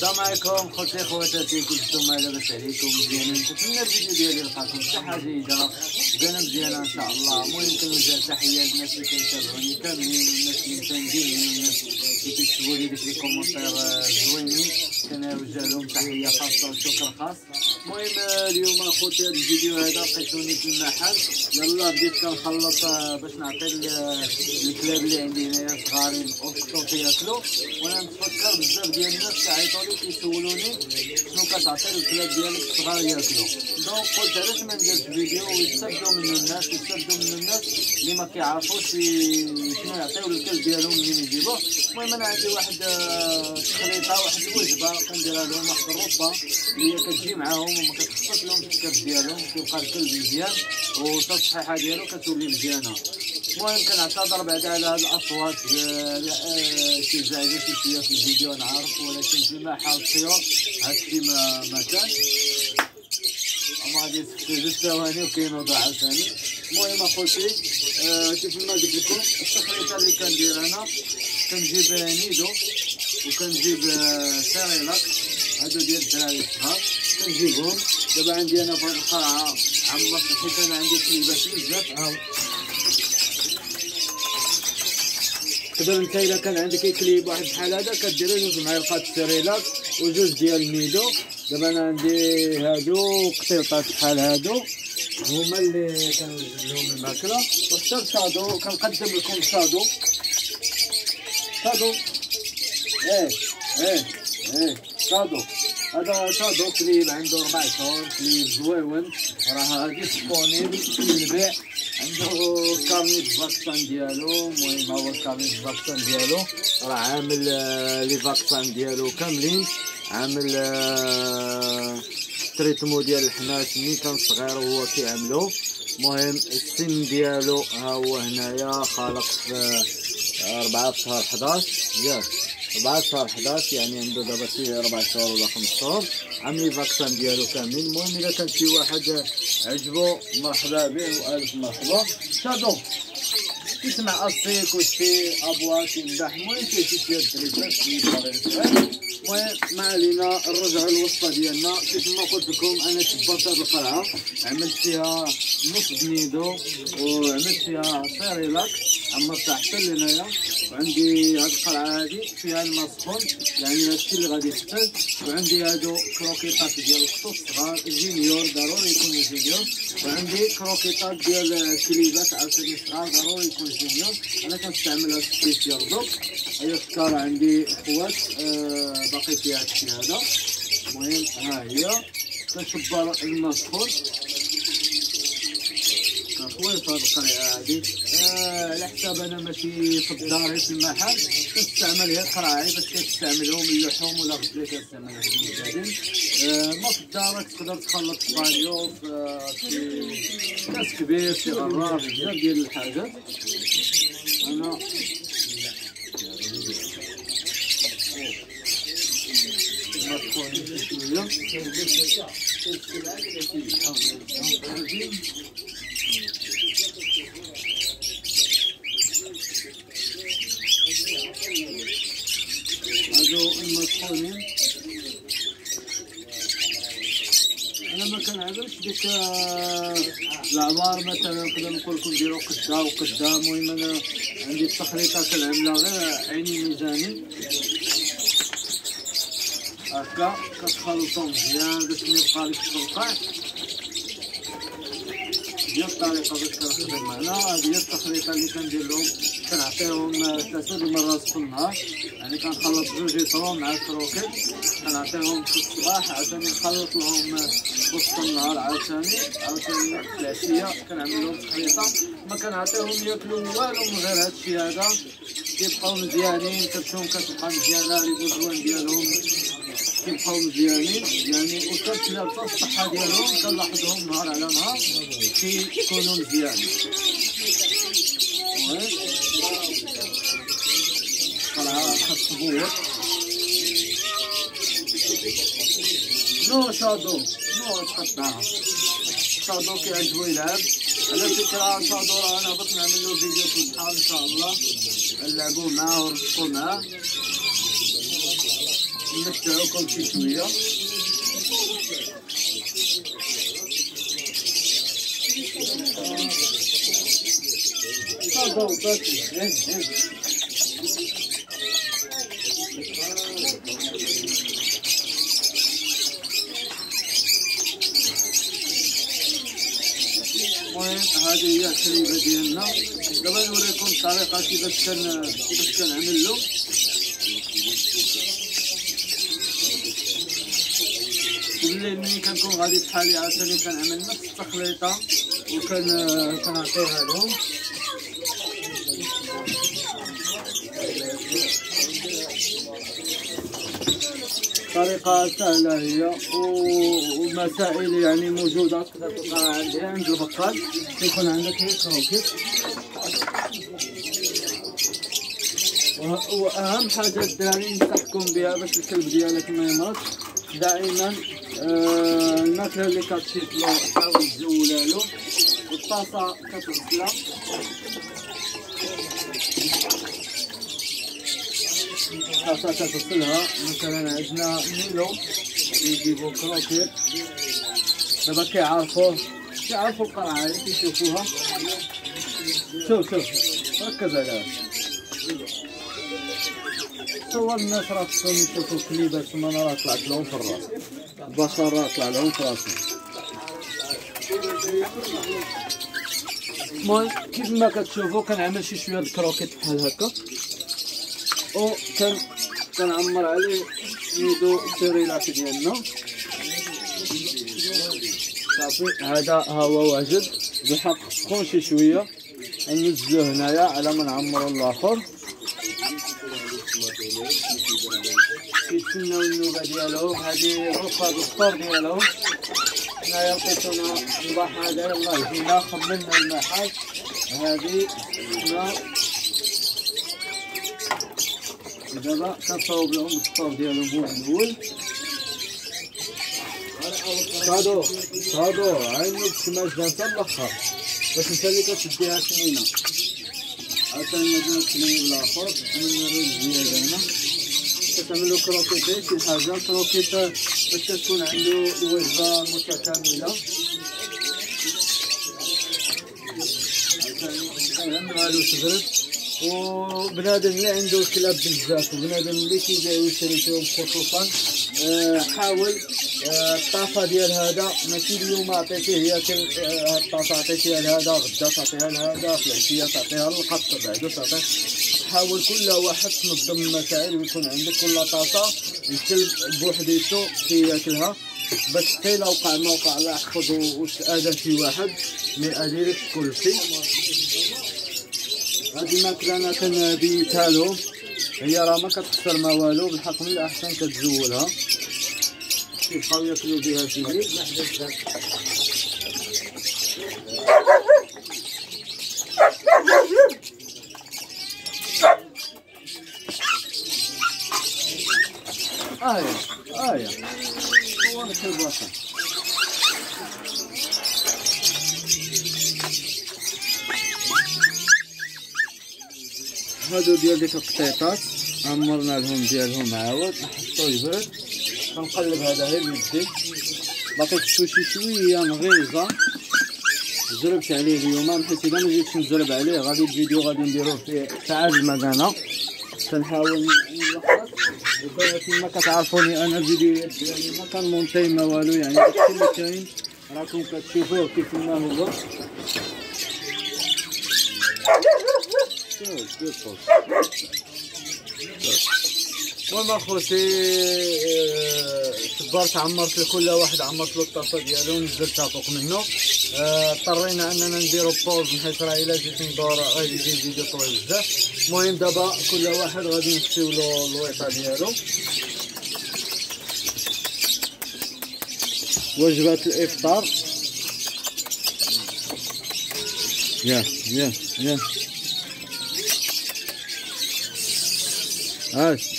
السلام عليكم خوتي خواتاتي، كنتم لاباس عليكم مزيانين؟ نتمنى الفيديو ديالي لقاكم صحه جيده وكان مزيانه ان شاء الله. المهم كنوجه تحيه للناس اللي كيتابعوني كاملين والناس اللي متنجمين والناس اللي كيكتبوا لي ديك لي كومونتير زوينين، كنوجه لهم تحيه خاصه وشكر خاص. المهم اليوم اخوتي هذا الفيديو هذا لقيتوني في المحل، يلا بديت كنخلط باش نعطي الكلاب اللي عندي هنايا صغارين وقتو ياكلوا. وانا نتفكر بزاف ديال الناس كيعيطوا لي كيسولوني شنو كتعطي الكلاب ديالك الصغار ياكلوا، دونك قلت علاش ما نديرش فيديو ويستافدوا منه الناس، اللي ما كيعرفوش شنو يعطيو للكلب ديالهم منين يجيبوه. المهم انا عندي واحد التخليطه، واحد الوجبه كنديرها لهم، واحد الربه اللي هي كتجي معاهم وما كتخصص لهم الكرش ديالهم، كيبقى الكلب مزيان والتصحيحه ديالو كتولي مزيانه. المهم كنعتذر بعدا على هاد الاصوات شي زعجه شويه في الفيديو نعرف، ولكن في محل الطيور هادشي ما كان ما غادي يسكتو جوج ثواني وكينوض عاوتاني. المهم اخوتي كيف ما قلت لكم التخليطه اللي كندير انا، كنجيب نيدو وكنجيب سيريلاك هادو ديال الدراري الصغار كنجيبهم. دابا عندي انا في القرعه عمرت، حيت انا عندي كليبات بزاف. تقدر انت الا كان عندك كليب واحد بحال هذا كدير جوج معالق سيريلاك وجوج ديال الميدو. دابا انا عندي هادو قطيطات بحال هادو هما اللي كنوجد لهم الماكله، وحتى الشادو كنقدم لكم شادو شادو. هذا شادو كليب عنده 4 شهور، كليب زويون، راه ديسبونيبل للبيع، عنده كارنيت فاكسان ديالو. المهم هو الكارنيت فاكسان ديالو راه عامل لي فاكسان ديالو كاملين، عامل تريتمون ديال الحماس ملي كان صغير وهو كيعملو. المهم السن ديالو ها هو هنايا، خالق في 4 في شهر 11 ياك 4 في شهر 11، يعني عنده دابا شي 4 شهور ولا 5 شهور، عامل فاكسان ديالو كاملين. المهم الا كان شي واحد عجبو مرحبا به والف مرحبا. شادو كيسمع اصيك وشي ابوا كيمدح، المهم فيه شي دريسات في المهم ما علينا نرجعوا للوصفه ديالنا. كيف ما قلت لكم انا شبرت هاد القرعه، عملت فيها نص بنيدو وعملت فيها سيريلاك عمرتها حتى لهنايا، وعندي هاد القرعه هادي فيها الماء سخون يعني هادشي اللي غادي يحتاج، وعندي هادو كروكيطات ديال القطوط الصغار جينيور ضروري يكونوا جينيور، وعندي كروكيطات ديال الكليبات عاوتاني صغار ضروري يكون جينيور. انا كنستعملها في السبيسيال دوك. هي السكاره عندي اخوات باقي فيها هادشي هذا. المهم ها هي كنشبر الماء سخون كنخوي في هاد القرعه هادي على حساب انا ماشي في الدار في المحل، كنستعمل هي القرعه باش كتستعملهم اللحوم ولا غسله كنستعملها في المجادين. ما في الدار تقدر تخلط بانيو في كاس كبير في غراف بزاف ديال الحاجات. انا ما تكون شويه هادو المسخونين. انا ما كنعرفش ديك العوار مثلا، نقدر نقول لكم ديروا قدا وقدا. المهم انا عندي التخليطه كنعملها غير عيني ميزاني هكا، كتخلطو مزيان باش ميبقاليش تفرقع. هي الطريقه باش كنخدم معنا، هذه هي التخليطه اللي كندير لهم. كنعطيهم 3 المرات في النهار، يعني كنخلط 2 لتر مع الكروكيت، كنعطيهم في الصباح عاوتاني نخلط لهم في وسط النهار، عاوتاني في العشيه كنعمل لهم تخليطه. ما كنعطيهم ياكلوا والو من غير هادشي هذا، كيبقاو مزيانين، كتشوفهم كتبقى مزيانه لي بوزوان ديالهم كيبقاو مزيانين يعني، وكتلعب في الصحه ديالهم كنلاحظهم نهار على نهار كيكونوا مزيانين. المهم طلعها كتصبور نو شادو نو تقطعها. شادو كيعجبو يلعب على فكره. شادو راه انا بغيت نعمل له فيديو في البحر ان شاء الله، نلعبو معاه ونرفقو معاه. نمتعوكم شي شويه. ضوضات زين. المهم هذه هي الحليبه ديالنا. دابا نوريكم الطريقه كيفاش كنعملو. بالليل ملي كنكون غادي بحالي عاوتاني كنعمل نفس التخليطه كنعطيها لهم. طريقة سهلة هي، ومسائل يعني موجودة تقدر تلقاها عند البقال. يكون عندك هيك كروكيت، وأهم حاجة الدراري نصحكم بها باش الكلب ديالك ما يمرضش. دائما الماكلة اللي كتشيطلو حاول تزولها له، والطاسة كتغسلها. الطاسة كتغسلها. مثلا عندنا ميلو يجيبو كروكيت، دابا كيعرفوا القرعة اللي كيشوفوها. شوف ركز عليها. صور الناس راه خصهم يشوفوا الكليبات، ثم انا راه طلعت لهم في الراس، البشر راه طلع لهم في راسهم. المهم كيف ما كتشوفوا كنعمل شي شويه د الكروكيت بحال هكا، و كنعمر عليه نيدو السيريلاك ديالنا. صافي هذا هو واجد. بالحق سخون شي شويه، ننزلوه هنايا على ما نعمرو الاخر. كيتسناو النوبه ديالهم. هذه غرفه الفطور ديالهم. هنايا لقيتونا البحر هذا يلاه جينا خممنا المحل. هذه حنا دابا كنصاوب لهم الفطور ديالهم هو الاول. صادو عينو السماج حتى الاخر باش انت اللي كتديها سنينه. عاوتاني نديرو السنين الاخر نديرو الزياده هنا. كتعملو كروكيتي شي حاجه كروكيت باش تكون عنده الوجبه متكامله. عاوتاني كنعملوها له تبرد. وبنادم اللي عنده الكلاب بزاف، وبنادم اللي كيجي يشري فيهم خصوصا، حاول الطاسه ديال هذا ماشي اليوم عطيتيه ياكل الطاسه عطيتيها لهذا، غدا تعطيها لهذا، في العشيه تعطيها للقط، بعدو تعطيه. حاول كل واحد تنظم المسائل، ويكون عندك كل طاسه الكلب بوحديتو كياكلها، باش حتى الا وقع ما وقع لا يحفظ واش اذى شي واحد ما يأذيلكش كلشي. هذه الماكله انا كنبيتها لهم، هي راه ما كتخسر ما والو. بالحق من الاحسن كتزولها يبقاو ياكلوا بها سيدي. هو الكلب واصل. هادو ديال ديك القطيطات عمرنا لهم ديالهم عاود نحطو يبرد. كنقلب هذا غير بيدي، باقي كشو شي شويه مغيزه. زربت عليه اليوم، حيت اذا ما جيتش نزرب عليه غادي الفيديو غادي نديروه فيه ساعه المكانه. كنحاول نلخص، وكما كتعرفوني انا الفيديو ديالي ما كنمونطي ما والو، يعني داكشي اللي كاين راكم كتشوفوه كيف ما هو. شوف المهم اخوتي، تبارت عمرت لكل واحد، عمرت له الطاسه ديالو ونزلتها فوق منه. اضطرينا اننا نديرو بوز، حيت راه الا جيت ندور غادي يجي الفيديو طويل بزاف. المهم دابا كل واحد غادي نحسيو له الويطه ديالو. وجبه الافطار. يا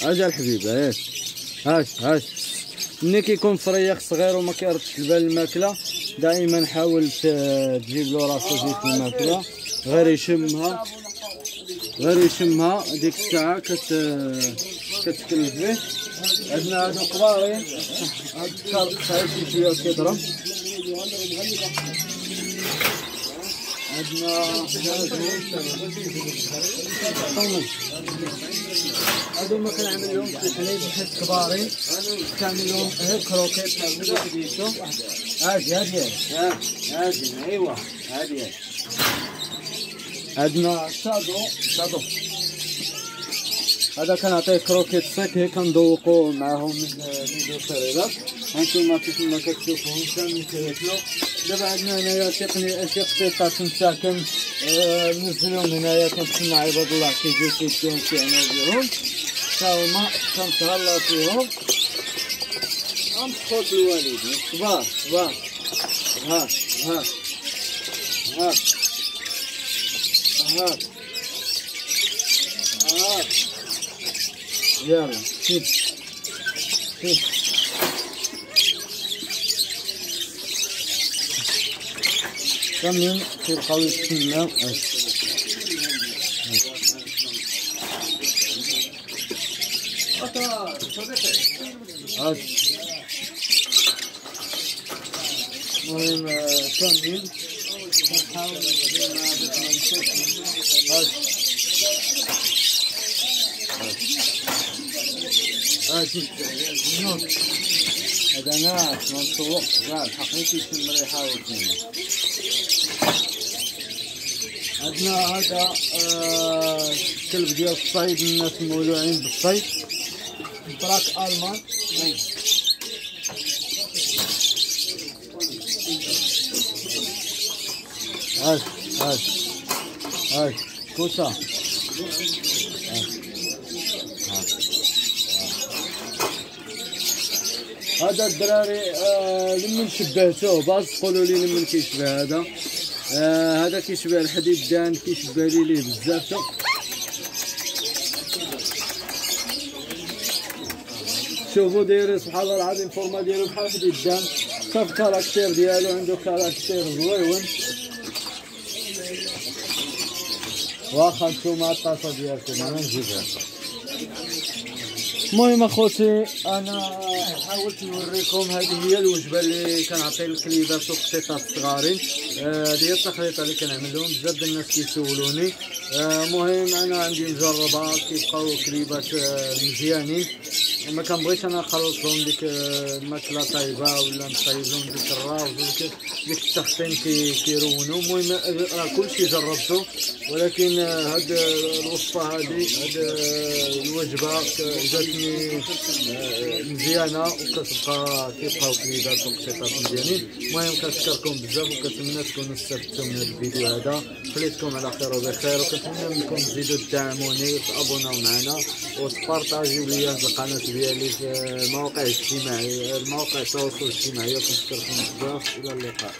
اجا الحبيبه، هاش ملي كيكون فريق صغير وما كيردش البال الماكله، دائما حاول تجيب له راسو زيت الماكله، غير يشمها ديك الساعه كتكلف به. عندنا هادو كبارين، هاد الكار صعيب شويه كيضرب. عندنا هادو ما كنعمل لهم تحليب حيت كبارين، كنعمل لهم غير كروكيت بحال هكا كديتو. هادي ايوا هادي. عندنا شادو هذا كنعطيه كروكيت ساك هي كنذوقو معاهم من الفريلات. هانتوما كيف ما كتشوفوهم كاملين كياكلو. دابا عندنا هنايا تقني شي قطيطات نتا كننزلهم هنايا، كنتسنى عباد الله كيجيو كيديهم كيعناو بهم تا هما كنتهلا فيهم. غنمسكو بالوالدين صباح ها يلا شوف كاملين كيبقاو يتسناو. المهم كاملين كنحاول ندير معاه باش منمشوش. هذا ناس ما نسوقش كاع الحقيقي يشم ريحه وكيما. عندنا هذا الكلب ديال الصيد، الناس مولوعين بالصيد، براك المان. هاي كوسه. هذا الدراري لمن شبهتوه باز قولوا لي لمن كيشبه هذا. هذا كيشبه الحديدان، كيشبه ليه بزاف. شوفوا داير سبحان الله العظيم فورما ديالو بحال الحديدان، صافي الكاركتير ديالو عنده كاركتير زويون. واخا نتوما الطاسه ديالكم انا نجيبها. المهم اخوتي انا حاولت نوريكم هذه هي الوجبه اللي كنعطي للكليبات والقطيطات الصغارين. هذه هي التخليطه اللي كنعمل لهم. بزاف ديال الناس كيسولوني. المهم انا عندي نجربها كيبقاو كليبات مزيانين. ما كنبغيش انا نخلط لهم ديك الماكله طايبه ولا نطيب لهم ديك الراوز ديك التخطين كيرونوا. المهم راه كلشي جربته، ولكن هاد الوصفه هذه هاد الوجبه جاتني مزيانه وكتبقى كيبقاو كليبات وقطيطات مزيانين. المهم كنشكركم بزاف وكنتمنى تكونوا استفدتوا من هذا الفيديو هذا. خليتكم على خير وبخير، وكنتمنى منكم تزيدوا تدعموني وتابوناو معنا وتبارطاجيو ليا القناه ديالي في المواقع الاجتماعيه، المواقع التواصل الاجتماعي. وكنشكركم بزاف، الى اللقاء.